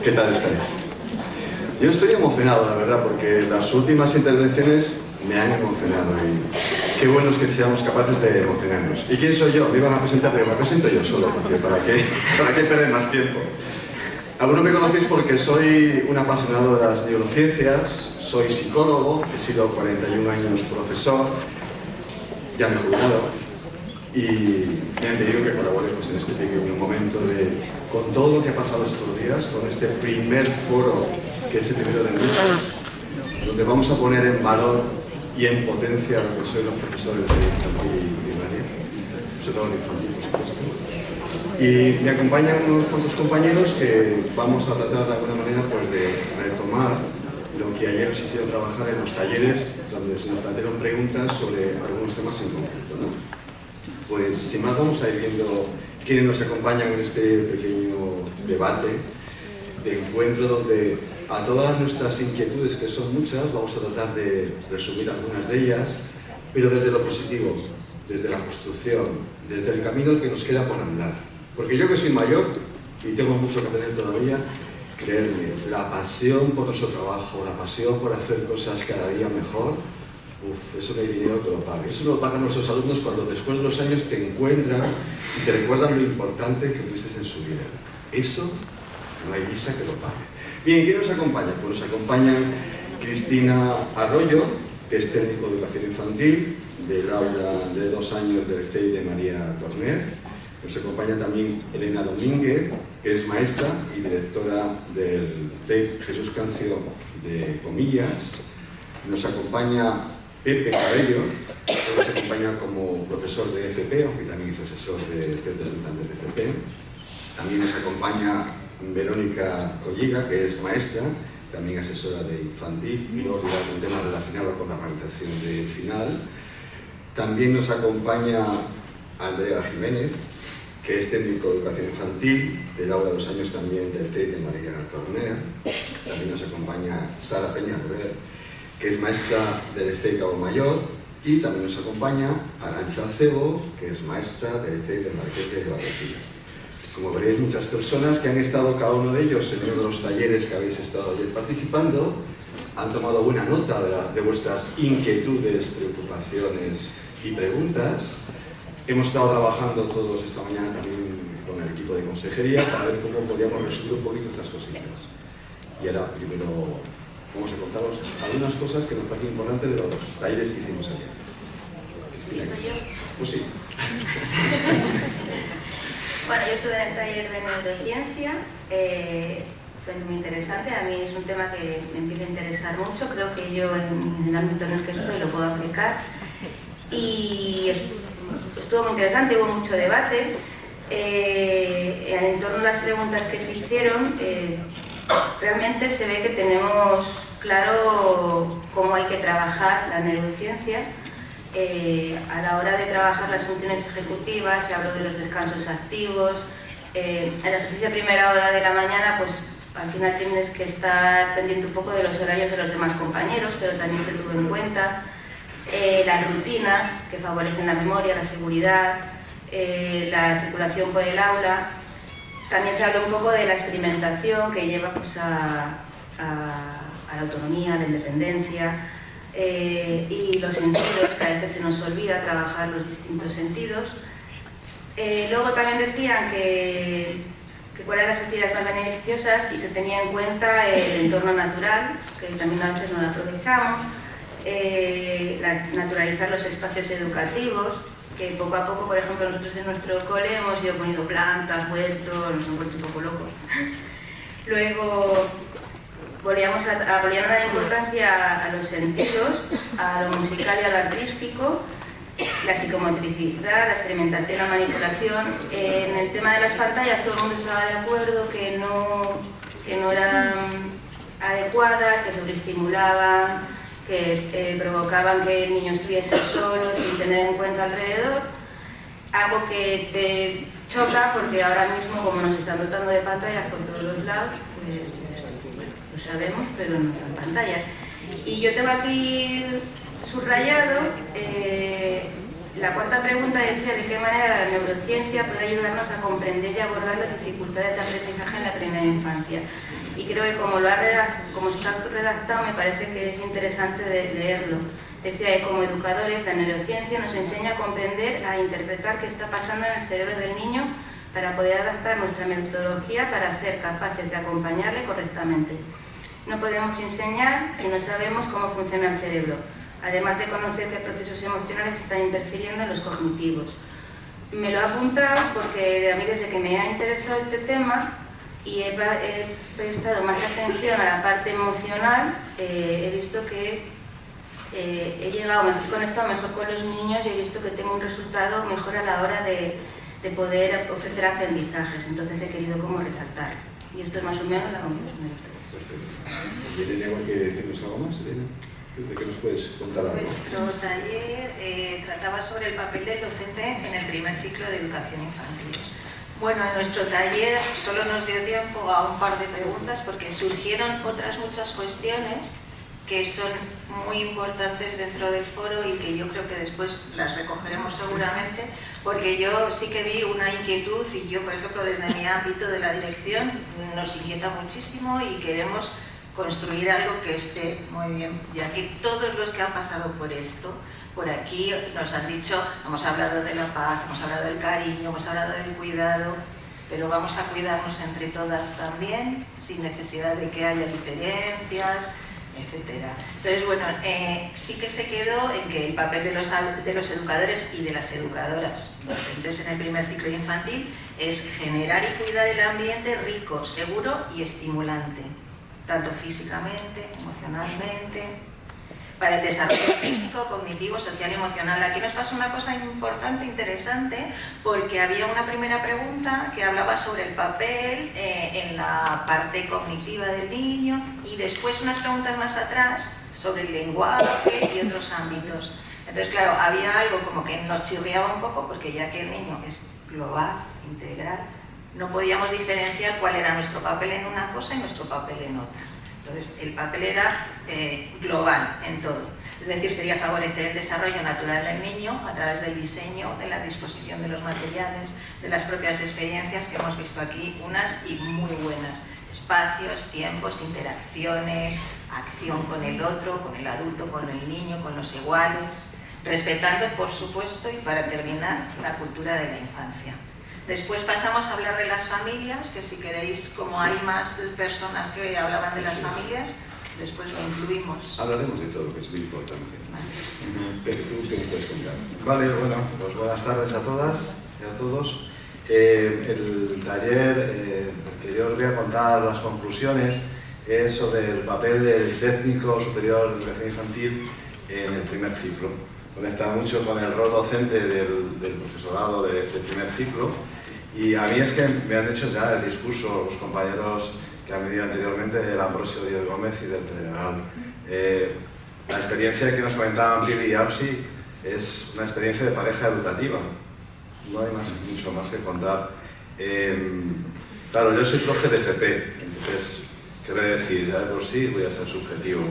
¿Qué tal estáis? Yo estoy emocionado, la verdad, porque las últimas intervenciones me han emocionado y qué bueno es que seamos capaces de emocionarnos. ¿Y quién soy yo? Me iban a presentar, pero me presento yo solo, porque ¿para qué perder más tiempo? Algunos me conocéis porque soy un apasionado de las neurociencias, soy psicólogo, he sido 41 años profesor, ya me he jubilado, y me han pedido que colabore en este pequeño momento con todo lo que ha pasado estos días, con este primer foro, que es el primero de muchos, donde vamos a poner en valor y en potencia lo que soy los profesores de infantil y primaria, sobre todo en infantil, por supuesto. Y me acompañan unos cuantos compañeros que vamos a tratar de alguna manera pues, de retomar lo que ayer os hicieron trabajar en los talleres, donde se nos plantearon preguntas sobre algunos temas en concreto, ¿no? Pues sin más vamos a ir viendo quiénes nos acompañan en este pequeño debate de encuentro donde a todas nuestras inquietudes, que son muchas, vamos a tratar de resumir algunas de ellas, pero desde lo positivo, desde la construcción, desde el camino que nos queda por andar. Porque yo que soy mayor y tengo mucho que aprender todavía, creedme, la pasión por nuestro trabajo, la pasión por hacer cosas cada día mejor, eso no hay dinero que lo pague. Eso lo pagan nuestros alumnos cuando después de los años te encuentran y te recuerdan lo importante que fuiste en su vida. Eso no hay visa que lo pague. Bien, ¿quién nos acompaña? Pues nos acompañan Cristina Arroyo, que es técnico de educación infantil del aula de 2 años del CEI de María Torner. Nos acompaña también Elena Domínguez, que es maestra y directora del CEI Jesús Cancio de Comillas. Nos acompaña Pepe Cabello, que nos acompaña como profesor de FP, aunque también es asesor de representantes de FP. También nos acompaña Verónica Colliga, que es maestra, también asesora de infantil, y luego un tema relacionado con la organización del final. También nos acompaña Andrea Jiménez, que es técnico de educación infantil, del aula de 2 años también del CEI de María Torner. También nos acompaña Sara Peña, que es maestra del CEI Cabo Mayor, y también nos acompaña Arantxa Cebo, que es maestra del CEI de Marqués de Valdecilla. Como veréis, muchas personas que han estado, cada uno de ellos, en uno de los talleres que habéis estado ayer participando, han tomado buena nota de vuestras inquietudes, preocupaciones y preguntas. Hemos estado trabajando todos esta mañana también con el equipo de consejería para ver cómo podíamos resumir un poquito estas cositas. Y ahora, primero, vamos a contaros algunas cosas que nos parecen importantes de los talleres que hicimos ayer. Cristina, pues sí. Bueno, yo estuve en el taller de neurociencia, fue muy interesante, a mí es un tema que me empieza a interesar mucho, creo que yo en el ámbito en el que estoy lo puedo aplicar y estuvo muy interesante, hubo mucho debate, en torno a las preguntas que se hicieron, realmente se ve que tenemos claro cómo hay que trabajar la neurociencia. A la hora de trabajar las funciones ejecutivas, se habló de los descansos activos, el ejercicio a primera hora de la mañana, pues al final tienes que estar pendiente un poco de los horarios de los demás compañeros, pero también se tuvo en cuenta las rutinas que favorecen la memoria, la seguridad, la circulación por el aula. También se habló un poco de la experimentación que lleva pues, a la autonomía, a la independencia, y los sentidos, que a veces se nos olvida trabajar los distintos sentidos. Luego también decían que cuáles eran las actividades más beneficiosas y se tenía en cuenta el entorno natural, que también a veces no lo aprovechamos, naturalizar los espacios educativos, que poco a poco, por ejemplo, nosotros en nuestro cole hemos ido poniendo plantas, huertos, nos hemos vuelto un poco locos. Luego volvíamos a dar importancia a los sentidos, a lo musical y a lo artístico, la psicomotricidad, la experimentación, la manipulación. En el tema de las pantallas todo el mundo estaba de acuerdo que no eran adecuadas, que sobreestimulaban, que provocaban que el niño estuviese solo sin tener en cuenta alrededor. Algo que te choca porque ahora mismo, como nos están dotando de pantallas por todos los lados, pues lo sabemos, pero no están pantallas. Y yo tengo aquí subrayado la cuarta pregunta, decía de qué manera la neurociencia puede ayudarnos a comprender y abordar las dificultades de aprendizaje en la primera infancia. y creo que como está redactado me parece que es interesante de leerlo. Decía que como educadores la neurociencia nos enseña a comprender, a interpretar qué está pasando en el cerebro del niño para poder adaptar nuestra metodología para ser capaces de acompañarle correctamente. No podemos enseñar si no sabemos cómo funciona el cerebro, además de conocer qué procesos emocionales están interfiriendo en los cognitivos. Me lo he apuntado porque a mí desde que me ha interesado este tema y he prestado más atención a la parte emocional, he visto que he conectado mejor con los niños y he visto que tengo un resultado mejor a la hora de poder ofrecer aprendizajes, entonces he querido como resaltar. Y esto es más o menos la conclusión de esto. Perfecto. ¿Tiene algo que decirnos algo más, Elena? ¿De qué nos puedes contar algo? Nuestro taller trataba sobre el papel del docente en el primer ciclo de educación infantil. Bueno, en nuestro taller solo nos dio tiempo a un par de preguntas porque surgieron otras muchas cuestiones que son muy importantes dentro del foro y que yo creo que después las recogeremos seguramente, porque yo sí que vi una inquietud y yo, por ejemplo, desde mi ámbito de la dirección nos inquieta muchísimo y queremos construir algo que esté muy bien, ya que todos los que han pasado por esto, por aquí nos han dicho, hemos hablado de la paz, hemos hablado del cariño, hemos hablado del cuidado, pero vamos a cuidarnos entre todas también, sin necesidad de que haya diferencias, etcétera. Entonces, bueno, sí que se quedó en que el papel de los educadores y de las educadoras docentes en el primer ciclo infantil es generar y cuidar el ambiente rico, seguro y estimulante, tanto físicamente, emocionalmente, para el desarrollo físico, cognitivo, social y emocional. Aquí nos pasa una cosa importante, interesante, porque había una primera pregunta que hablaba sobre el papel en la parte cognitiva del niño y después unas preguntas más atrás sobre el lenguaje y otros ámbitos. Entonces, claro, había algo como que nos chirriaba un poco porque ya que el niño es global, integral, no podíamos diferenciar cuál era nuestro papel en una cosa y nuestro papel en otra. Entonces, el papel era global en todo. Es decir, sería favorecer el desarrollo natural del niño a través del diseño, de la disposición de los materiales, de las propias experiencias que hemos visto aquí, unas y muy buenas. Espacios, tiempos, interacciones, acción con el otro, con el adulto, con el niño, con los iguales, respetando, por supuesto, y para terminar, la cultura de la infancia. Después pasamos a hablar de las familias, que si queréis, como hay más personas que hablaban de las familias, después lo incluimos. Hablaremos de todo, que es muy importante. Vale. Pero tú, ¿qué me puedes contar? Vale, bueno, pues buenas tardes a todas y a todos. El taller que yo os voy a contar las conclusiones es sobre el papel del técnico superior de educación infantil en el primer ciclo. Conecta mucho con el rol docente del profesorado del primer ciclo. Y a mí es que me han hecho ya el discurso los compañeros que han venido anteriormente, del Ambrosio Díaz Gómez y del Federal. La experiencia que nos comentaban Pili y Apsi es una experiencia de pareja educativa. No hay mucho más que contar. Claro, yo soy profe de FP, entonces, quiero decir, ya de por sí voy a ser subjetivo.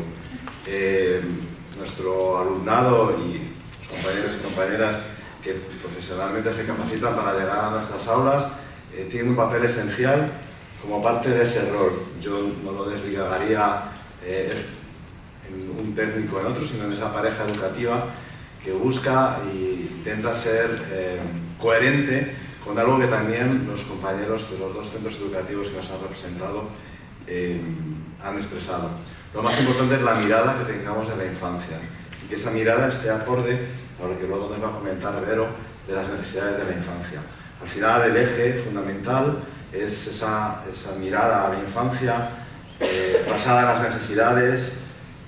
Nuestro alumnado y los compañeros y compañeras que profesionalmente se capacitan para llegar a nuestras aulas tienen un papel esencial como parte de ese rol. Yo no lo desligaría en un técnico en otro, sino en esa pareja educativa que busca e intenta ser coherente con algo que también los compañeros de los dos centros educativos que nos han representado han expresado. Lo más importante es la mirada que tengamos de la infancia y que esa mirada esté acorde a lo que luego nos va a comentar Vero de las necesidades de la infancia. Al final el eje fundamental es esa mirada a la infancia basada en las necesidades,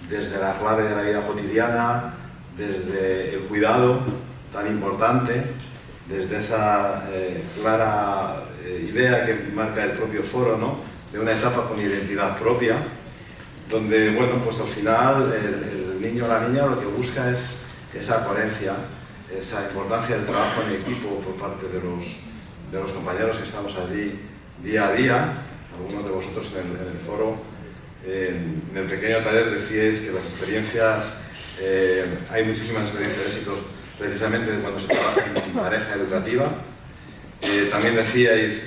desde la clave de la vida cotidiana, desde el cuidado tan importante, desde esa clara idea que marca el propio foro, ¿no?, de una etapa con identidad propia, donde, bueno, pues al final el niño o la niña lo que busca es esa coherencia, esa importancia del trabajo en equipo por parte de los compañeros que estamos allí día a día. Algunos de vosotros en el foro, en el pequeño taller decíais que las experiencias, hay muchísimas experiencias de éxitos precisamente cuando se trabaja en pareja educativa. También decíais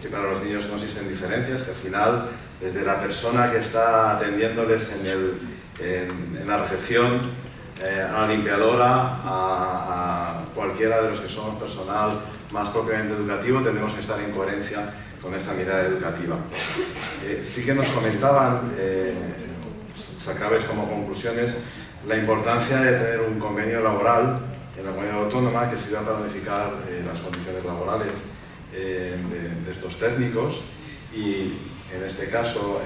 que para los niños no existen diferencias, que al final, desde la persona que está atendiéndoles en la recepción, a la limpiadora, a cualquiera de los que somos personal más propiamente educativo, tenemos que estar en coherencia con esa mirada educativa. Sí que nos comentaban, sacabais como conclusiones, la importancia de tener un convenio laboral en la comunidad autónoma que sirva para unificar las condiciones laborales de estos técnicos y, en este caso,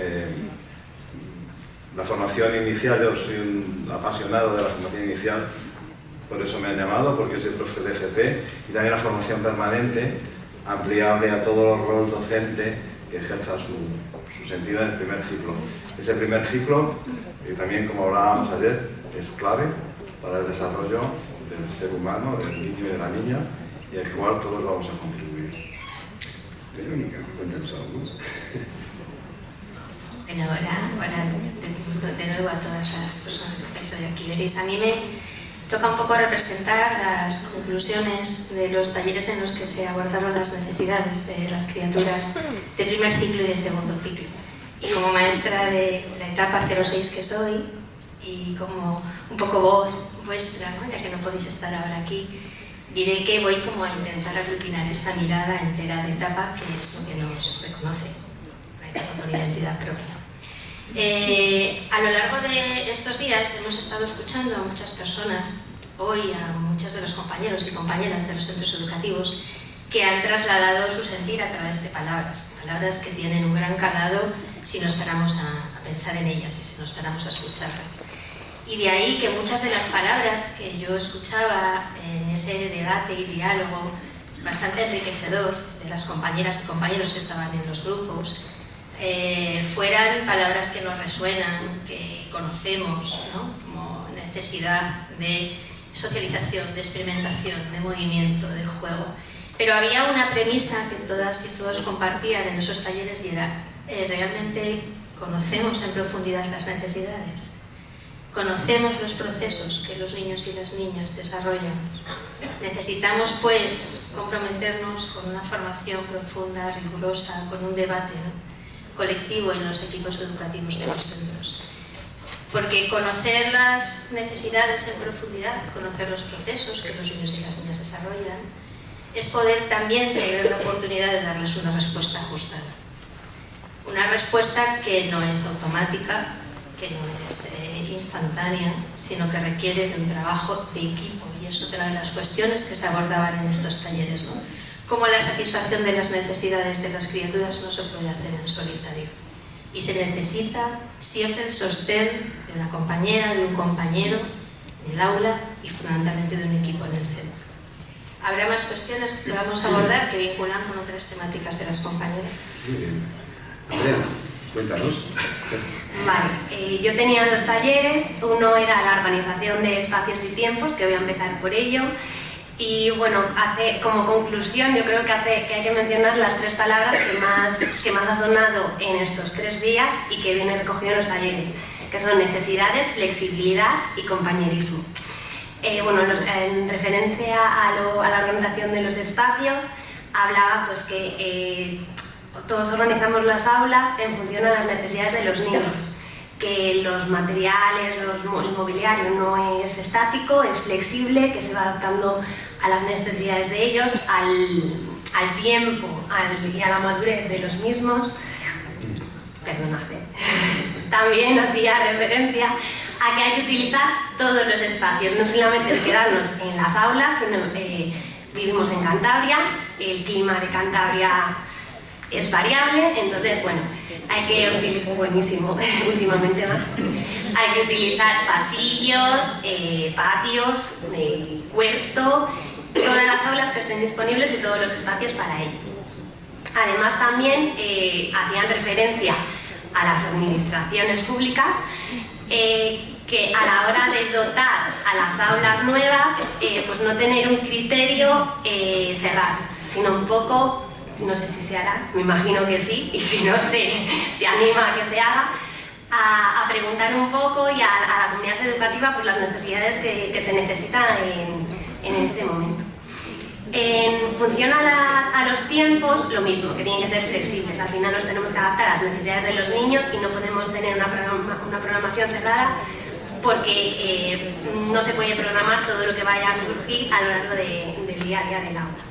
la formación inicial. Yo soy un apasionado de la formación inicial, por eso me han llamado, porque soy profe de FP, y también la formación permanente, ampliable a todo el rol docente que ejerza su sentido en el primer ciclo. Ese primer ciclo, que también, como hablábamos ayer, es clave para el desarrollo del ser humano, del niño y de la niña, y al cual todos vamos a contribuir. Verónica, cuéntanos algo. Bueno, hola de nuevo a todas las personas que estáis hoy aquí. Veréis, a mí me toca un poco representar las conclusiones de los talleres en los que se abordaron las necesidades de las criaturas de primer ciclo y de segundo ciclo. Y como maestra de la etapa 06 que soy, y como un poco voz vuestra, ¿no? Ya que no podéis estar ahora aquí, diré que voy como a intentar aglutinar esta mirada entera de etapa, que es lo que nos reconoce, la etapa con identidad propia. A lo largo de estos días hemos estado escuchando a muchas personas, hoy a muchos de los compañeros y compañeras de los centros educativos, que han trasladado su sentir a través de palabras que tienen un gran calado si nos paramos a pensar en ellas y si nos paramos a escucharlas. Y de ahí que muchas de las palabras que yo escuchaba en ese debate y diálogo bastante enriquecedor de las compañeras y compañeros que estaban en los grupos, fueran palabras que nos resuenan, que conocemos, ¿no? Como necesidad de socialización, de experimentación, de movimiento, de juego. Pero había una premisa que todas y todos compartían en esos talleres y era, ¿realmente conocemos en profundidad las necesidades? ¿Conocemos los procesos que los niños y las niñas desarrollan? Necesitamos, pues, comprometernos con una formación profunda, rigurosa, con un debate, ¿no? colectivo en los equipos educativos de los centros. Porque conocer las necesidades en profundidad, conocer los procesos que los niños y las niñas desarrollan, es poder también tener la oportunidad de darles una respuesta ajustada. Una respuesta que no es automática, que no es instantánea, sino que requiere de un trabajo de equipo. Y es otra de las cuestiones que se abordaban en estos talleres, ¿no? Cómo la satisfacción de las necesidades de las criaturas no se puede hacer en solitario. Y se necesita siempre el sostén de una compañera, de un compañero, del aula y fundamentalmente de un equipo en el centro. Habrá más cuestiones que vamos a abordar que vinculan con otras temáticas de las compañeras. Muy bien. Andrea, cuéntanos. Vale, yo tenía dos talleres. Uno era la organización de espacios y tiempos, que voy a empezar por ello. Y bueno, como conclusión, yo creo que hay que mencionar las tres palabras que más ha sonado en estos 3 días y que vienen recogido en los talleres, que son necesidades, flexibilidad y compañerismo. Bueno, en referencia a la organización de los espacios, hablaba pues que todos organizamos las aulas en función a las necesidades de los niños, que los materiales, el mobiliario no es estático, es flexible, que se va adaptando a las necesidades de ellos, al tiempo y a la madurez de los mismos. Perdonad. También hacía referencia a que hay que utilizar todos los espacios, no solamente quedarnos en las aulas, sino vivimos en Cantabria, el clima de Cantabria es variable, entonces bueno, hay que utilizar, buenísimo, últimamente más, hay que utilizar pasillos, patios, huerto, todas las aulas que estén disponibles y todos los espacios para ello. Además también hacían referencia a las administraciones públicas que a la hora de dotar a las aulas nuevas, pues no tener un criterio cerrado, sino un poco, no sé si se hará, me imagino que sí, y si no se anima a que se haga, a preguntar un poco y a la comunidad educativa pues las necesidades que se necesitan en ese momento. En función a los tiempos, lo mismo, que tienen que ser flexibles. Al final nos tenemos que adaptar a las necesidades de los niños y no podemos tener una programación cerrada porque no se puede programar todo lo que vaya a surgir a lo largo del día a día del aula.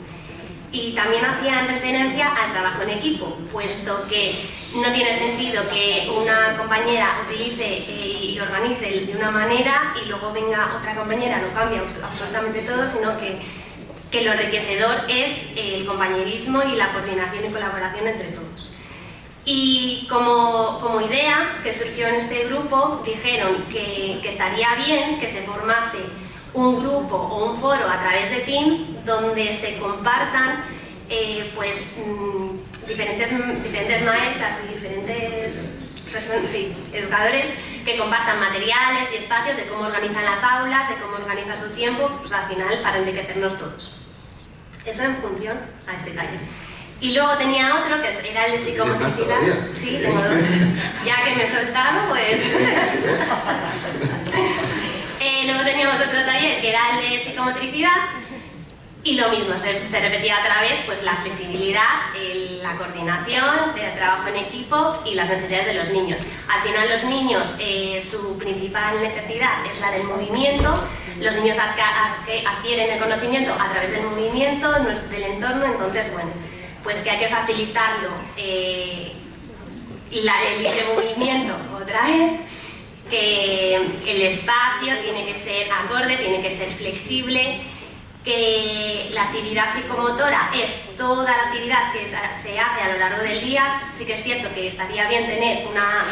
Y también hacían referencia al trabajo en equipo, puesto que no tiene sentido que una compañera utilice y organice de una manera y luego venga otra compañera, lo cambia absolutamente todo, sino que lo enriquecedor es el compañerismo y la coordinación y colaboración entre todos. Y como idea que surgió en este grupo, dijeron que estaría bien que se formase un grupo o un foro a través de Teams donde se compartan diferentes maestras y diferentes educadores que compartan materiales y espacios de cómo organizan las aulas, de cómo organizan su tiempo, pues al final para enriquecernos todos. Eso en función a este taller. Y luego tenía otro que era el de psicomotricidad. Sí, tengo dos. Ya que me he soltado, pues... luego teníamos otro taller que era el de psicomotricidad y lo mismo, se repetía otra vez pues la flexibilidad, la coordinación, el trabajo en equipo y las necesidades de los niños. Al final los niños, su principal necesidad es la del movimiento. Los niños adquieren el conocimiento a través del movimiento, del entorno, entonces bueno, pues que hay que facilitarlo, el libre movimiento otra vez, que el espacio tiene que ser acorde, tiene que ser flexible, que la actividad psicomotora es toda la actividad que se hace a lo largo del día. Sí que es cierto que estaría bien tener una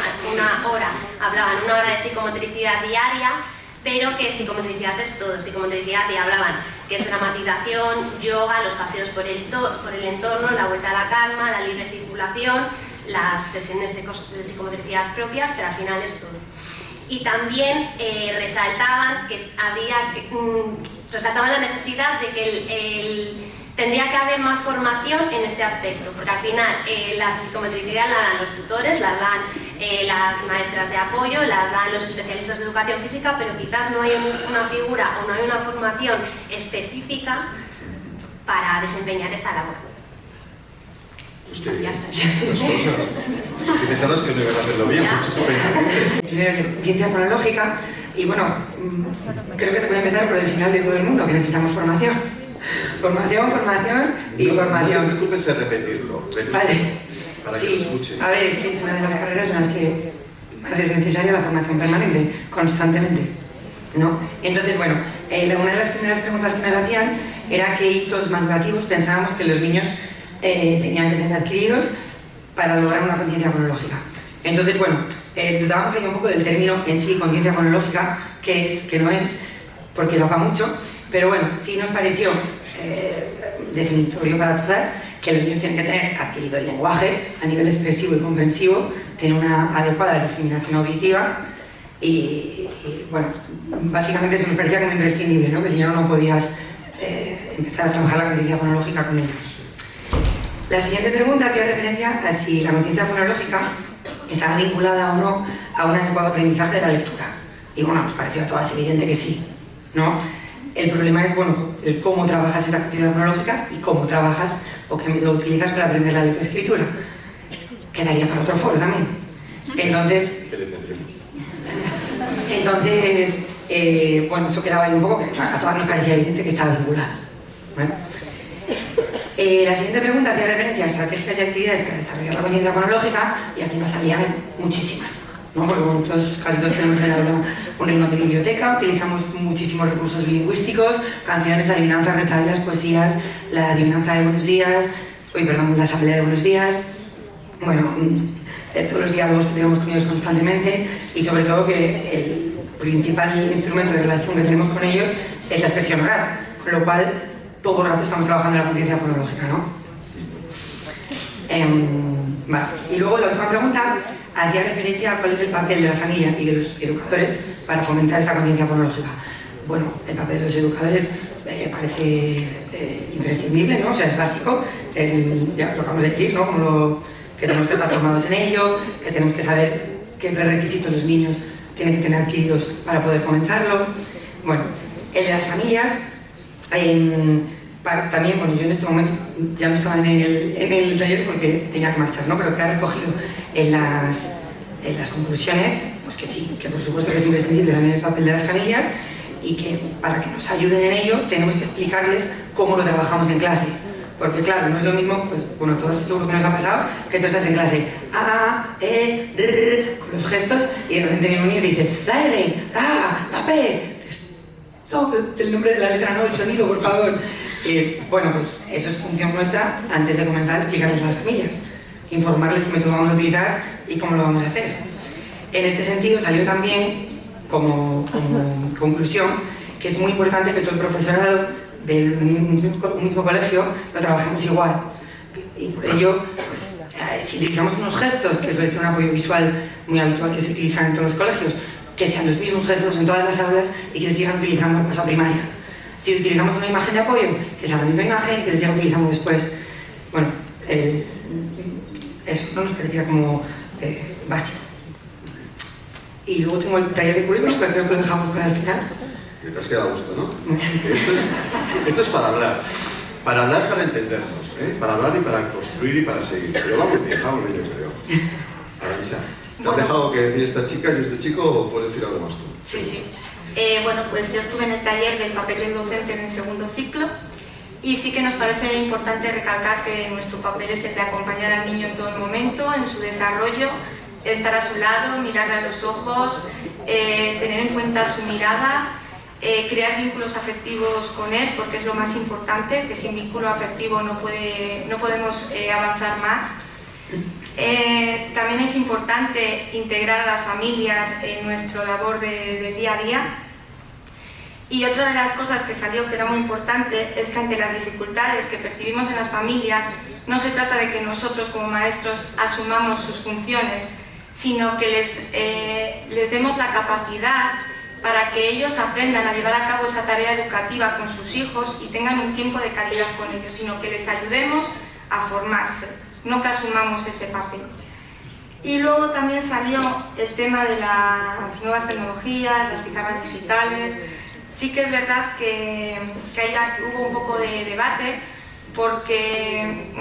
hora, hablaban una hora de psicomotricidad diaria, pero que psicomotricidad es todo. Psicomotricidad y hablaban que es dramatización, yoga, los paseos por el entorno, la vuelta a la calma, la libre circulación, las sesiones de psicomotricidad propias, pero al final es todo. Y también resaltaban que resaltaban la necesidad de que tendría que haber más formación en este aspecto, porque al final la psicomotricidad la dan los tutores, la dan las maestras de apoyo, las dan los especialistas de educación física, pero quizás no hay una figura o no hay una formación específica para desempeñar esta labor. Ya está. Y pensabas que no iban a hacerlo bien, mucho estupendamente. Primero, ciencia fonológica, y bueno, creo que se puede empezar por el final de todo el mundo, que necesitamos formación. Formación y formación. No te preocupes en repetirlo. Vale. Para que lo escuchen. A ver, es que es una de las carreras en las que más es necesaria la formación permanente, constantemente, ¿no? Entonces, bueno, una de las primeras preguntas que nos hacían era qué hitos madurativos pensábamos que los niños tenían que tener adquiridos para lograr una conciencia fonológica. Entonces, bueno, dudábamos ahí un poco del término en sí, conciencia fonológica, qué es, qué no es, porque da para mucho, pero bueno, sí nos pareció definitorio para todas que los niños tienen que tener adquirido el lenguaje a nivel expresivo y comprensivo, tener una adecuada discriminación auditiva y bueno, básicamente eso nos parecía como imprescindible, ¿no? Que si no podías empezar a trabajar la conciencia fonológica con ellos. La siguiente pregunta hacía referencia a si la conciencia fonológica estaba vinculada o no a un adecuado aprendizaje de la lectura. Y bueno, nos pareció a todas evidente que sí, ¿no? El problema es, bueno, el cómo trabajas esa conciencia fonológica y cómo trabajas o qué método utilizas para aprender la lectoescritura. Quedaría para otro foro también. Entonces, ¿Qué le tendremos? Bueno, eso quedaba ahí un poco, que a todas nos parecía evidente que estaba vinculado, ¿vale? La siguiente pregunta hacía referencia a estrategias y actividades para desarrollar la conciencia fonológica, y aquí nos salían muchísimas, ¿no? Porque bueno, casi todos tenemos en el aula un ritmo de biblioteca, utilizamos muchísimos recursos lingüísticos, canciones, adivinanzas, retahílas, poesías, la adivinanza de buenos días, la asamblea de buenos días, bueno, todos los diálogos que tenemos con ellos constantemente, y sobre todo que el principal instrumento de relación que tenemos con ellos es la expresión oral, con lo cual todo el rato estamos trabajando en la conciencia fonológica, ¿no? Vale. Y luego la última pregunta hacía referencia a cuál es el papel de la familia y de los educadores para fomentar esta conciencia fonológica. Bueno, el papel de los educadores parece imprescindible, ¿no? O sea, es básico, ya lo acabamos de decir, ¿no? Como que tenemos que estar formados en ello, que tenemos que saber qué prerequisitos los niños tienen que tener adquiridos para poder comenzarlo. Bueno, en las familias también, bueno, yo en este momento ya no estaba en el taller porque tenía que marchar, ¿no? Pero que ha recogido en las conclusiones, pues que sí, que por supuesto que es imprescindible también el papel de las familias y que para que nos ayuden en ello tenemos que explicarles cómo lo trabajamos en clase. Porque claro, no es lo mismo, pues bueno, todos seguro que nos ha pasado, que tú estás en clase con los gestos y de repente viene un niño y te dice la R, la P, no, el nombre de la letra, no, el sonido, por favor. Bueno, pues eso es función nuestra antes de comenzar a explicarles a las familias, informarles qué método vamos a utilizar y cómo lo vamos a hacer. En este sentido salió también como conclusión que es muy importante que todo el profesorado del mismo colegio lo trabajemos igual. Y por ello, pues, si utilizamos unos gestos, que es un apoyo visual muy habitual que se utiliza en todos los colegios, que sean los mismos gestos en todas las aulas y que se sigan utilizando en la primaria. Si utilizamos una imagen de apoyo, que sea la misma imagen y que se siga utilizando después. Bueno, eso no nos parecía como básico. Y luego tengo el taller de currículum, pero creo que lo dejamos para el final. Te has quedado a gusto, ¿no? Esto es para hablar, para entendernos, ¿eh? Para hablar y para construir y para seguir. Pero vamos bien, yo creo. Arantxa, ¿te has dejado que decir esta chica y este chico o puedes decir algo más tú? Sí, sí. Bueno, pues yo estuve en el taller del papel del docente en el segundo ciclo y sí que nos parece importante recalcar que nuestro papel es el de acompañar al niño en todo el momento, en su desarrollo, estar a su lado, mirarle a los ojos, tener en cuenta su mirada, crear vínculos afectivos con él, porque es lo más importante, que sin vínculo afectivo no podemos avanzar más. También es importante integrar a las familias en nuestra labor de día a día. Y otra de las cosas que salió que era muy importante es que ante las dificultades que percibimos en las familias no se trata de que nosotros como maestros asumamos sus funciones, sino que les demos la capacidad para que ellos aprendan a llevar a cabo esa tarea educativa con sus hijos y tengan un tiempo de calidad con ellos, sino que les ayudemos a formarse, no que asumamos ese papel. Y luego también salió el tema de las nuevas tecnologías, las pizarras digitales. Sí que es verdad que ahí hubo un poco de debate porque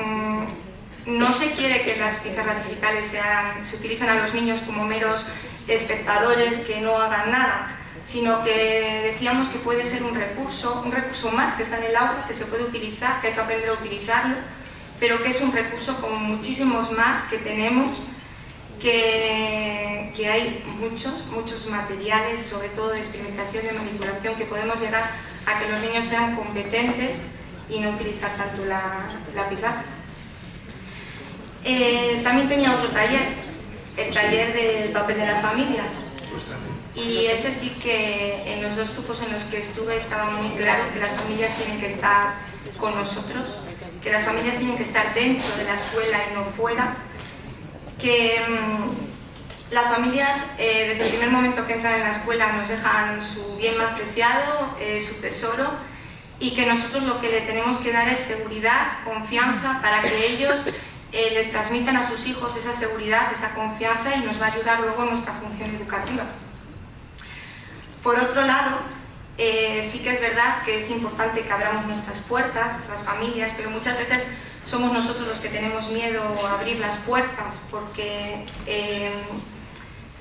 no se quiere que las pizarras digitales se utilicen a los niños como meros espectadores que no hagan nada, sino que decíamos que puede ser un recurso más que está en el aula, que se puede utilizar, que hay que aprender a utilizarlo, pero que es un recurso como muchísimos más que tenemos, que hay muchos materiales, sobre todo de experimentación, de manipulación, que podemos llegar a que los niños sean competentes y no utilizar tanto la pizarra. También tenía otro taller, el taller del papel de las familias. Y ese sí que en los dos grupos en los que estuve estaba muy claro que las familias tienen que estar con nosotros, que las familias tienen que estar dentro de la escuela y no fuera, que las familias desde el primer momento que entran en la escuela nos dejan su bien más preciado, su tesoro, y que nosotros lo que le tenemos que dar es seguridad, confianza, para que ellos le transmitan a sus hijos esa seguridad, esa confianza, y nos va a ayudar luego en nuestra función educativa. Por otro lado, sí que es verdad que es importante que abramos nuestras puertas, las familias, pero muchas veces somos nosotros los que tenemos miedo a abrir las puertas porque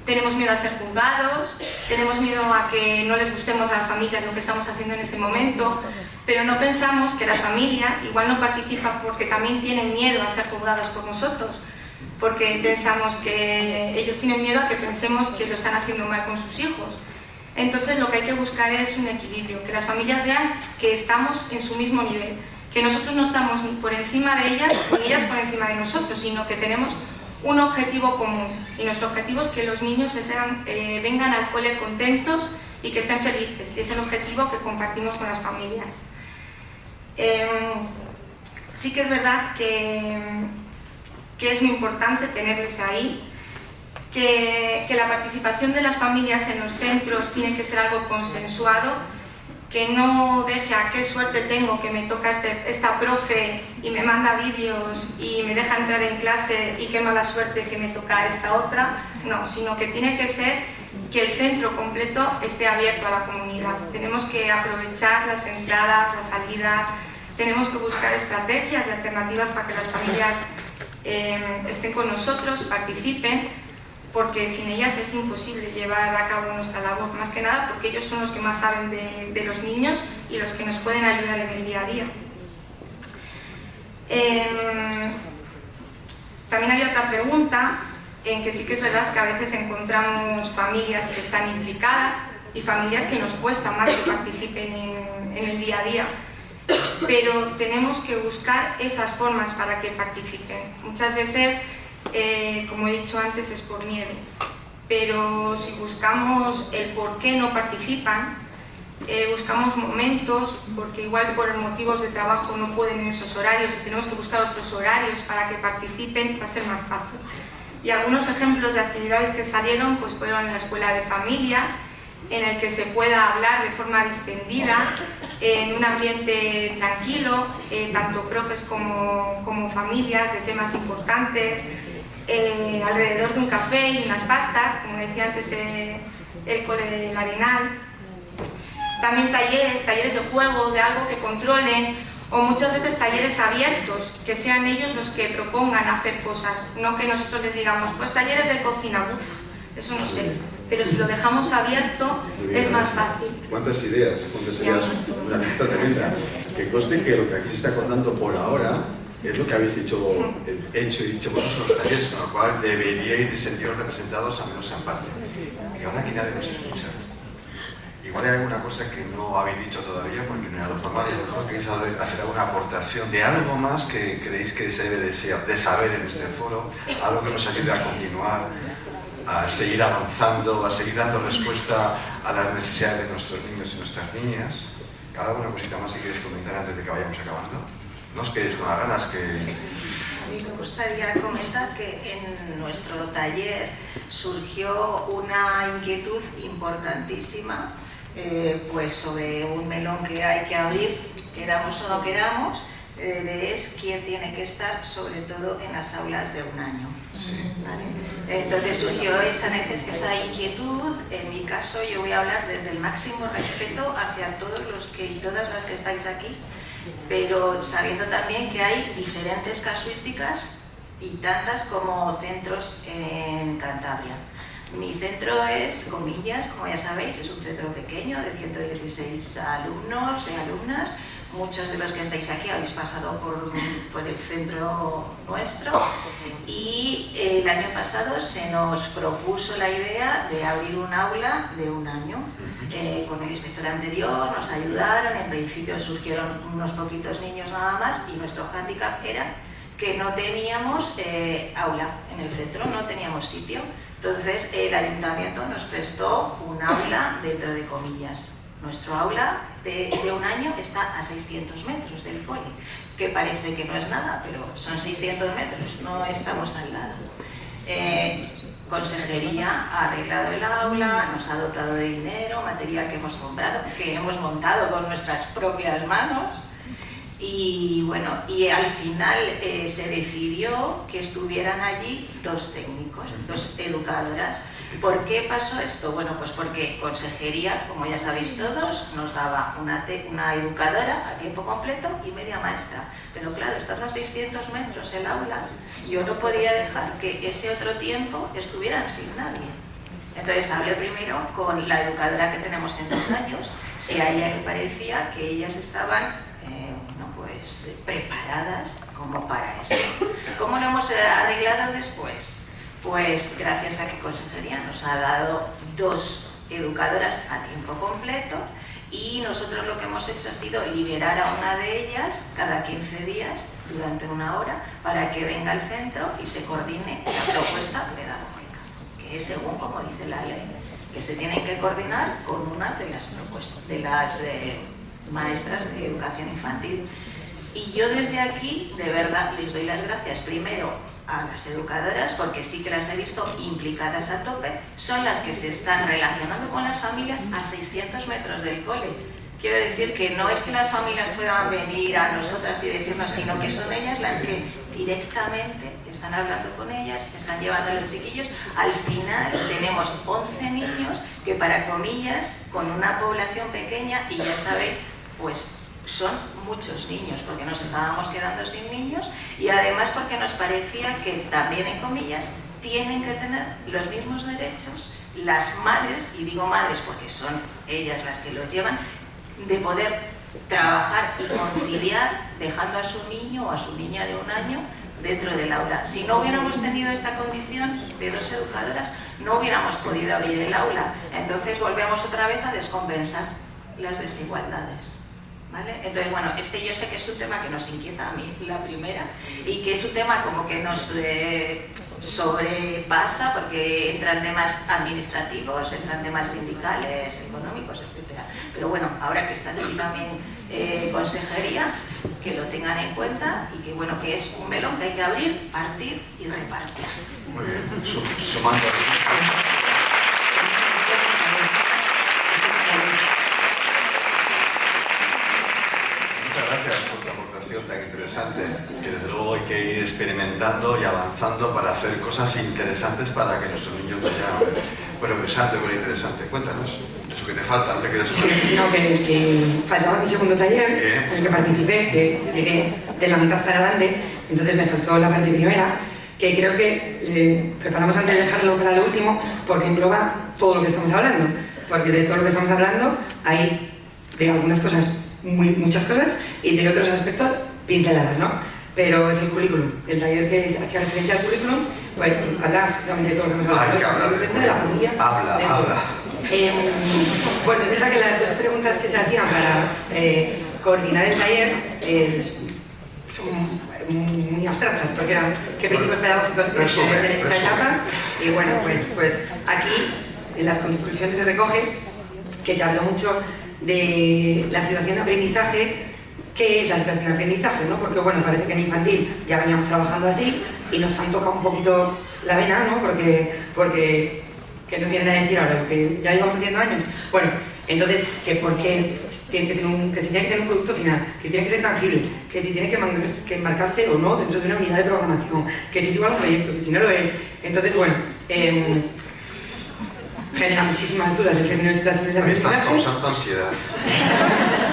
tenemos miedo a ser juzgados, tenemos miedo a que no les gustemos a las familias lo que estamos haciendo en ese momento, pero no pensamos que las familias igual no participan porque también tienen miedo a ser juzgadas por nosotros, porque pensamos que ellos tienen miedo a que pensemos que lo están haciendo mal con sus hijos. Entonces lo que hay que buscar es un equilibrio, que las familias vean que estamos en su mismo nivel, que nosotros no estamos ni por encima de ellas ni ellas por encima de nosotros, sino que tenemos un objetivo común, y nuestro objetivo es que los niños vengan al cole contentos y que estén felices, y es el objetivo que compartimos con las familias. Sí que es verdad que es muy importante tenerles ahí, que la participación de las familias en los centros tiene que ser algo consensuado, que no deje a qué suerte tengo que me toca esta profe y me manda vídeos y me deja entrar en clase y qué mala suerte que me toca esta otra, no, sino que tiene que ser que el centro completo esté abierto a la comunidad. Tenemos que aprovechar las entradas, las salidas, Tenemos que buscar estrategias y alternativas para que las familias estén con nosotros, participen, porque sin ellas es imposible llevar a cabo nuestra labor, más que nada porque ellos son los que más saben de los niños y los que nos pueden ayudar en el día a día. También había otra pregunta, en que sí que es verdad que a veces encontramos familias que están implicadas y familias que nos cuesta más que participen en el día a día, pero tenemos que buscar esas formas para que participen. Muchas veces, como he dicho antes, es por miedo, pero si buscamos el por qué no participan, buscamos momentos, porque igual por motivos de trabajo no pueden en esos horarios y tenemos que buscar otros horarios para que participen, va a ser más fácil. Y algunos ejemplos de actividades que salieron pues fueron en la escuela de familias, en el que se pueda hablar de forma distendida, en un ambiente tranquilo, tanto profes como familias, de temas importantes, alrededor de un café y unas pastas, como decía antes el cole del Arenal. También talleres de juego, de algo que controlen, o muchas veces talleres abiertos, que sean ellos los que propongan hacer cosas, no que nosotros les digamos, pues talleres de cocina, eso no sé, pero si lo dejamos abierto es más fácil. ¿Cuántas ideas? Una lista tremenda. Que conste que lo que aquí se está contando por ahora es lo que habéis hecho y dicho vosotros en los talleres, con lo cual deberíais de sentiros representados, al menos en parte. Que ahora aquí nadie nos escucha. Igual hay alguna cosa que no habéis dicho todavía porque no era lo formal y a lo mejor queréis hacer alguna aportación de algo más que creéis que se debe de saber en este foro, algo que nos ayude a continuar, a seguir avanzando, a seguir dando respuesta a las necesidades de nuestros niños y nuestras niñas. ¿Alguna cosita más que queréis comentar antes de que vayamos acabando? ¿No os quedéis con las ganas que...? A mí me gustaría comentar que en nuestro taller surgió una inquietud importantísima pues sobre un melón que hay que abrir, queramos o no queramos, es quién tiene que estar sobre todo en las aulas de un año. ¿Vale? Entonces surgió esa inquietud. En mi caso yo voy a hablar desde el máximo respeto hacia todos los que y todas las que estáis aquí, pero sabiendo también que hay diferentes casuísticas y tantas como centros en Cantabria. Mi centro es Comillas, como ya sabéis, es un centro pequeño de 116 alumnos y alumnas. Muchos de los que estáis aquí habéis pasado por el centro nuestro y el año pasado se nos propuso la idea de abrir un aula de un año. Con el inspector anterior nos ayudaron, en principio surgieron unos poquitos niños nada más y nuestro hándicap era que no teníamos aula en el centro, no teníamos sitio. Entonces el ayuntamiento nos prestó un aula dentro de Comillas. Nuestro aula de un año está a 600 metros del cole, que parece que no es nada, pero son 600 metros, no estamos al lado. Consejería ha arreglado el aula, nos ha dotado de dinero, material que hemos comprado, que hemos montado con nuestras propias manos. Y bueno, y al final se decidió que estuvieran allí dos técnicos, dos educadoras. ¿Por qué pasó esto? Bueno, pues porque Consejería, como ya sabéis todos, nos daba una educadora a tiempo completo y media maestra. Pero claro, estás a 600 metros el aula, yo no podía dejar que ese otro tiempo estuvieran sin nadie. Entonces hablé primero con la educadora que tenemos en 2 años, si a ella le parecía que ellas estaban preparadas como para esto. ¿Cómo lo hemos arreglado después? Pues gracias a que Consejería nos ha dado 2 educadoras a tiempo completo y nosotros lo que hemos hecho ha sido liberar a una de ellas cada 15 días durante 1 hora para que venga al centro y se coordine la propuesta pedagógica, que es según como dice la ley, que se tienen que coordinar con una de las propuestas de las maestras de educación infantil. Y yo desde aquí, de verdad, les doy las gracias primero a las educadoras, porque sí que las he visto implicadas a tope, son las que se están relacionando con las familias a 600 metros del cole. Quiero decir que no es que las familias puedan venir a nosotras y decirnos, sino que son ellas las que directamente están hablando con ellas, están llevando a los chiquillos. Al final tenemos 11 niños que, para Comillas, con una población pequeña, y ya sabéis, pues son muchos niños, porque nos estábamos quedando sin niños y además porque nos parecía que también, en comillas, tienen que tener los mismos derechos las madres, y digo madres porque son ellas las que los llevan, de poder trabajar y conciliar dejando a su niño o a su niña de 1 año dentro del aula. Si no hubiéramos tenido esta condición de 2 educadoras, no hubiéramos podido abrir el aula. Entonces volvemos otra vez a descompensar las desigualdades. ¿Vale? Entonces, bueno, yo sé que es un tema que nos inquieta a mí, la primera, y que es un tema como que nos sobrepasa porque entran temas administrativos, entran temas sindicales, económicos, etc. Pero bueno, ahora que está aquí también consejería, que lo tengan en cuenta y que bueno, que es un melón que hay que abrir, partir y repartir. Muy bien, sumando. Gracias por tu aportación tan interesante, que desde luego hay que ir experimentando y avanzando para hacer cosas interesantes para que nuestros niños vayan progresando con lo interesante. Cuéntanos, eso que te falta, no te quedes con eso. No, que faltaba mi segundo taller, en el que participé, que llegué de la mitad para adelante, entonces me faltó la parte primera, que creo que preparamos antes de dejarlo para lo último, porque engloba todo lo que estamos hablando, porque de todo lo que estamos hablando hay de algunas cosas, muchas cosas, y de otros aspectos pinceladas, ¿no? Pero es el currículum, el taller que hacía referencia al currículum, pues habla absolutamente de todo lo que hemos hablado. Hay que hablar de la familia. Habla. Bueno, es verdad que las 2 preguntas que se hacían para coordinar el taller son muy abstractas, porque eran qué principios pedagógicos quieres tener en esta etapa, y bueno, pues aquí en las conclusiones se recoge que se habló mucho de la situación de aprendizaje. ¿Qué es la situación de aprendizaje? ¿No? Porque bueno, parece que en infantil ya veníamos trabajando así y nos han tocado un poquito la vena, ¿no? Porque ¿qué nos vienen a decir ahora? Lo que ya llevamos haciendo años. Bueno, entonces, que por qué tiene que tener que si tiene que tener un producto final, que tiene que ser tangible, que si tiene que enmarcarse o no dentro de una unidad de programación, que si es igual a un proyecto, que si no lo es. Entonces, bueno, genera muchísimas dudas el término de situaciones de aprendizaje. Me estás causando ansiedad.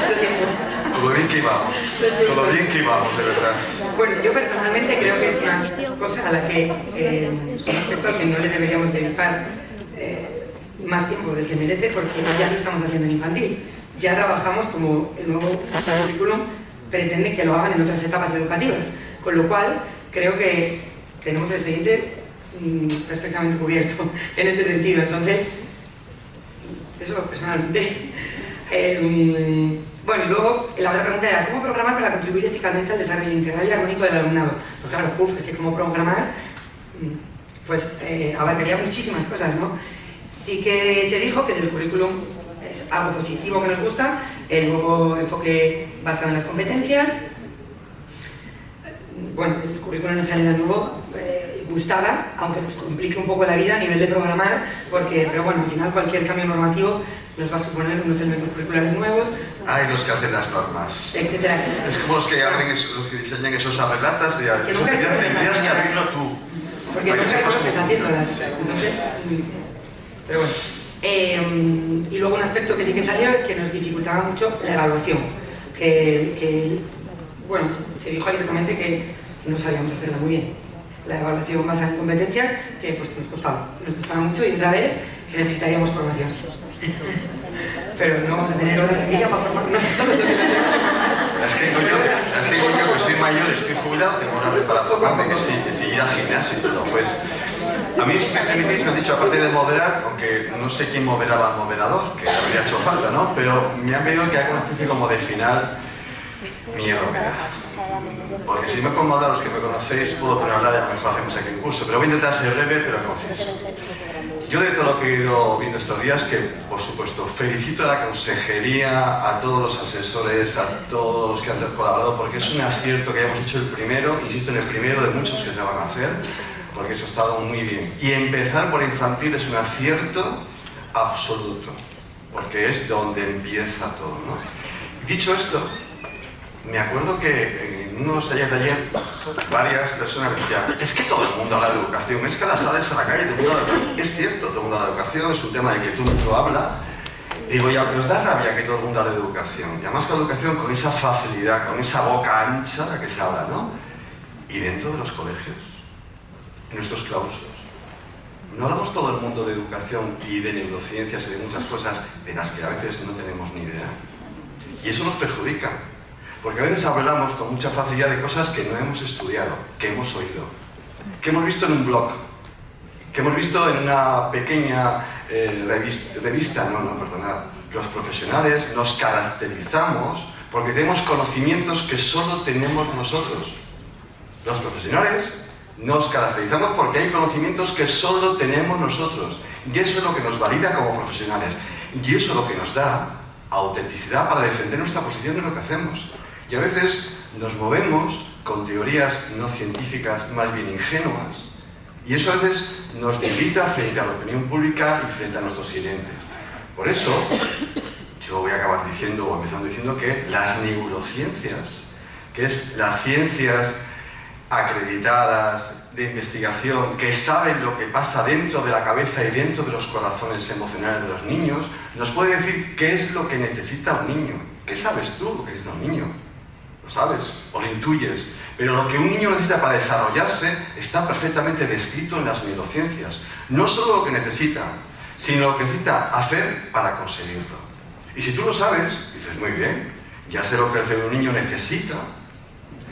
Lo siento. Con lo bien que íbamos, de verdad. Bueno, yo personalmente creo que es una cosa a la que, un aspecto al que no le deberíamos dedicar más tiempo del que merece, porque ya lo estamos haciendo en infantil. Ya trabajamos como el nuevo currículum pretende que lo hagan en otras etapas educativas, con lo cual creo que tenemos el expediente perfectamente cubierto en este sentido. Entonces, eso personalmente. Bueno, y luego la otra pregunta era ¿cómo programar para contribuir eficazmente al desarrollo integral y armónico del alumnado? Pues claro, es que cómo programar, pues abarcaría muchísimas cosas, ¿no? Sí que se dijo que del currículum es algo positivo que nos gusta, el nuevo enfoque basado en las competencias. Bueno, el currículum en general nuevo gustaba, aunque nos complique un poco la vida a nivel de programar, pero bueno, al final cualquier cambio normativo nos va a suponer unos elementos curriculares nuevos. Hay los que hacen las normas. Etcétera. Es como los que diseñan esos arreglatas y tendrías que abrirlo tú. Porque no sabemos lo que está haciéndolas. Entonces, pero bueno. Y luego un aspecto que sí que salió es que nos dificultaba mucho la evaluación. Bueno, se dijo abiertamente que no sabíamos hacerla muy bien. La evaluación basada en competencias, que pues nos costaba mucho, y otra vez que necesitaríamos formación. Pero no vamos a tener horas de día para formarnos todos. Es que yo que soy mayor y estoy jubilado, tengo una vez para formarme, que si ir al gimnasio y todo. Pues a mí, si me permitís, me han dicho, aparte de moderar, aunque no sé quién moderaba al moderador, que habría hecho falta, ¿no? Pero me han pedido que haga una especie como de final. Miedo me da. Porque si me pongo a hablar, los que me conocéis, puedo poner a hablar y a lo mejor hacemos aquí un curso, pero voy a intentar ser breve, pero conciso. Yo de todo lo que he ido viendo estos días, que por supuesto felicito a la consejería, a todos los asesores, a todos los que han colaborado, porque es un acierto que hayamos hecho el primero, insisto, en el primero de muchos que se van a hacer, porque eso ha estado muy bien. Y empezar por infantil es un acierto absoluto, porque es donde empieza todo, ¿no? Dicho esto, me acuerdo que en unos talleres varias personas decían, es que todo el mundo habla de educación, es que las sales a la calle, todo el mundo habla de educación. Es cierto, todo el mundo habla de educación, es un tema del que todo el mundo habla, Digo, ya, pero os da rabia que todo el mundo hable de educación. Y además que la educación con esa facilidad, con esa boca ancha de la que se habla, ¿no? Y dentro de los colegios, en nuestros claustros. No hablamos todo el mundo de educación y de neurociencias y de muchas cosas de las que a veces no tenemos ni idea. Y eso nos perjudica. Porque a veces hablamos con mucha facilidad de cosas que no hemos estudiado, que hemos oído, que hemos visto en un blog, que hemos visto en una pequeña revista. Perdonad. Los profesionales nos caracterizamos porque tenemos conocimientos que solo tenemos nosotros. Los profesionales nos caracterizamos porque hay conocimientos que solo tenemos nosotros. Y eso es lo que nos valida como profesionales. Y eso es lo que nos da autenticidad para defender nuestra posición de lo que hacemos. Y a veces nos movemos con teorías no científicas, más bien ingenuas, y eso a veces nos debilita frente a la opinión pública y frente a nuestros clientes. Por eso, yo voy a acabar diciendo, o empezando diciendo, que las neurociencias, que es las ciencias acreditadas de investigación, que saben lo que pasa dentro de la cabeza y dentro de los corazones emocionales de los niños, nos puede decir qué es lo que necesita un niño. ¿Qué sabes tú lo que necesita un niño? Lo sabes o lo intuyes, pero lo que un niño necesita para desarrollarse está perfectamente descrito en las neurociencias. No solo lo que necesita, sino lo que necesita hacer para conseguirlo. Y si tú lo sabes, dices, muy bien, ya sé lo que el cerebro de un niño necesita,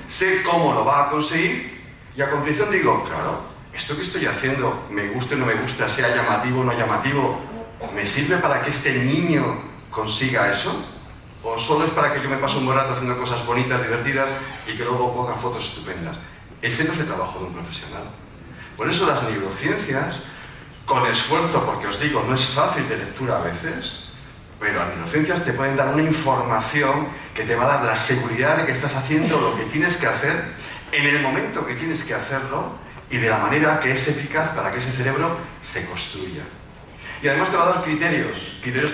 sé cómo lo va a conseguir, y a continuación digo, claro, esto que estoy haciendo, me guste o no me gusta, sea llamativo o no llamativo, ¿me sirve para que este niño consiga eso? ¿O solo es para que yo me pase un buen rato haciendo cosas bonitas, divertidas y que luego ponga fotos estupendas? Ese no es el trabajo de un profesional. Por eso las neurociencias, con esfuerzo, porque os digo, no es fácil de lectura a veces, pero las neurociencias te pueden dar una información que te va a dar la seguridad de que estás haciendo lo que tienes que hacer en el momento que tienes que hacerlo y de la manera que es eficaz para que ese cerebro se construya. Y además te va a dar criterios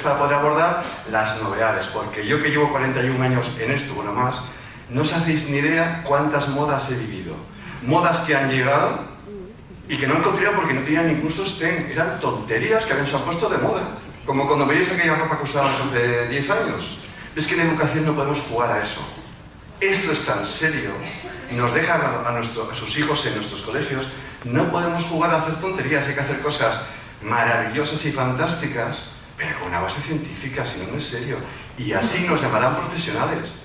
para poder abordar las novedades, porque yo que llevo 41 años en esto, bueno más, no os hacéis ni idea cuántas modas he vivido. Modas que han llegado y que no he encontrado porque no tenían ningún sostén, eran tonterías que se han puesto de moda, como cuando veréis aquella ropa que usábamos hace 10 años. Es que en educación no podemos jugar a eso. Esto es tan serio, nos dejan a sus hijos en nuestros colegios, no podemos jugar a hacer tonterías, hay que hacer cosas maravillosas y fantásticas, pero con una base científica, si no, no es serio. Y así nos llamarán profesionales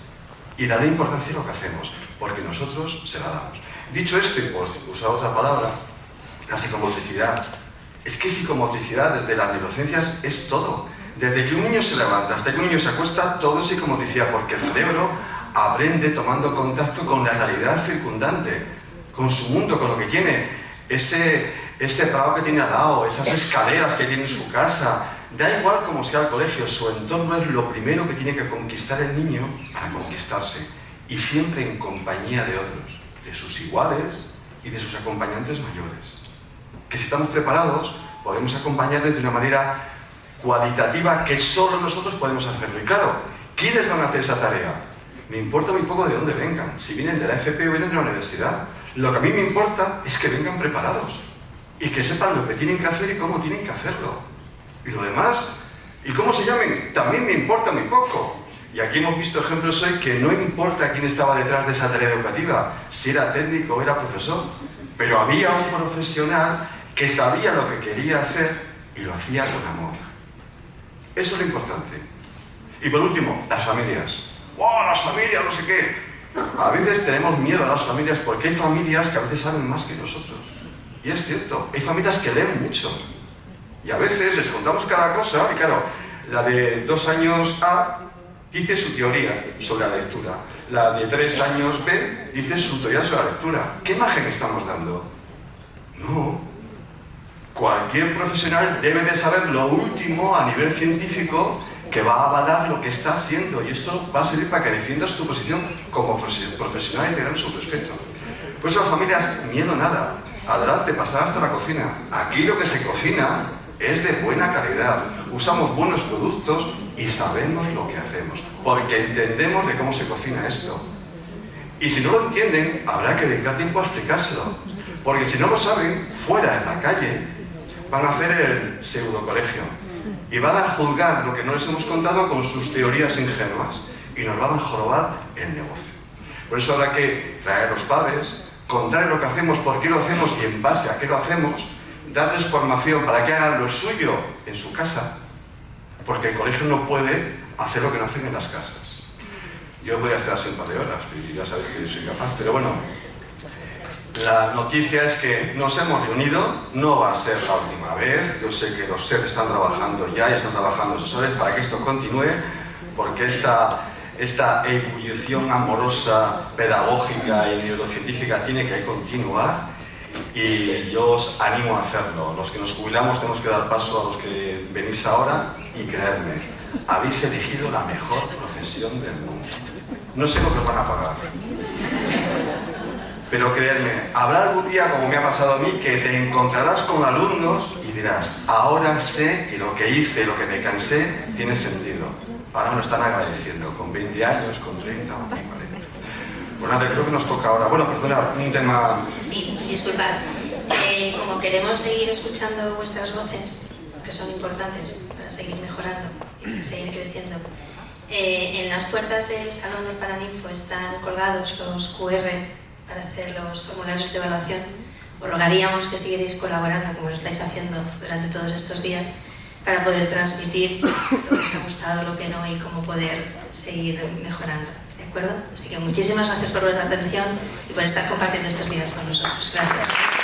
y darle importancia a lo que hacemos, porque nosotros se la damos. Dicho esto, y por usar otra palabra, la psicomotricidad. Es que psicomotricidad desde las neurociencias es todo. Desde que un niño se levanta hasta que un niño se acuesta, todo es psicomotricidad, porque el cerebro aprende tomando contacto con la realidad circundante, con su mundo, con lo que tiene, ese prado que tiene al lado, esas escaleras que tiene en su casa. Da igual cómo sea el colegio, su entorno es lo primero que tiene que conquistar el niño para conquistarse, y siempre en compañía de otros, de sus iguales y de sus acompañantes mayores. Que si estamos preparados, podemos acompañarles de una manera cualitativa que solo nosotros podemos hacerlo. Y claro, ¿quiénes van a hacer esa tarea? Me importa muy poco de dónde vengan, si vienen de la FP o vienen de la universidad. Lo que a mí me importa es que vengan preparados y que sepan lo que tienen que hacer y cómo tienen que hacerlo. Y lo demás, y cómo se llamen, también me importa muy poco. Y aquí hemos visto ejemplos hoy que no importa quién estaba detrás de esa tarea educativa, si era técnico o era profesor, pero había un profesional que sabía lo que quería hacer y lo hacía con amor. Eso es lo importante. Y por último, las familias. ¡Oh, las familias, no sé qué! A veces tenemos miedo a las familias porque hay familias que a veces saben más que nosotros. Y es cierto, hay familias que leen mucho. Y a veces les contamos cada cosa, y claro, la de 2 años A dice su teoría sobre la lectura. La de 3 años B dice su teoría sobre la lectura. ¿Qué imagen estamos dando? No. Cualquier profesional debe de saber lo último a nivel científico que va a avalar lo que está haciendo, y eso va a servir para que defiendas tu posición como profesional integral en su respeto. Por eso las familias, miedo nada, adelante, pasad hasta la cocina. Aquí lo que se cocina es de buena calidad, usamos buenos productos y sabemos lo que hacemos, porque entendemos de cómo se cocina esto. Y si no lo entienden, habrá que dedicar tiempo a explicárselo, porque si no lo saben, fuera en la calle van a hacer el pseudo colegio. y van a juzgar lo que no les hemos contado con sus teorías ingenuas y nos van a jorobar el negocio. Por eso habrá que traer a los padres, contarles lo que hacemos, por qué lo hacemos y en base a qué lo hacemos, darles formación para que hagan lo suyo en su casa, porque el colegio no puede hacer lo que no hacen en las casas. Yo podría estar así un par de horas, y ya sabéis que yo soy capaz, pero bueno, la noticia es que nos hemos reunido, no va a ser la última vez, yo sé que los CEF están trabajando ya están trabajando asesores para que esto continúe, porque esta ebullición amorosa, pedagógica y neurocientífica tiene que continuar y yo os animo a hacerlo. Los que nos jubilamos tenemos que dar paso a los que venís ahora y creedme, habéis elegido la mejor profesión del mundo. No sé lo que os van a pagar, pero creedme, habrá algún día, como me ha pasado a mí, que te encontrarás con alumnos y dirás, ahora sé que lo que hice, lo que me cansé, tiene sentido. Ahora me lo están agradeciendo, con 20 años, con 30 o con 40. Pues nada, creo que nos toca ahora. Bueno, perdona, un tema... Sí, disculpad. Como queremos seguir escuchando vuestras voces, que son importantes para seguir mejorando y para seguir creciendo, en las puertas del Salón del Paraninfo están colgados los QR para hacer los formularios de evaluación. Os rogaríamos que siguierais colaborando, como lo estáis haciendo durante todos estos días, para poder transmitir lo que os ha gustado, lo que no y cómo poder seguir mejorando. ¿De acuerdo? Así que muchísimas gracias por vuestra atención y por estar compartiendo estos días con nosotros. Gracias.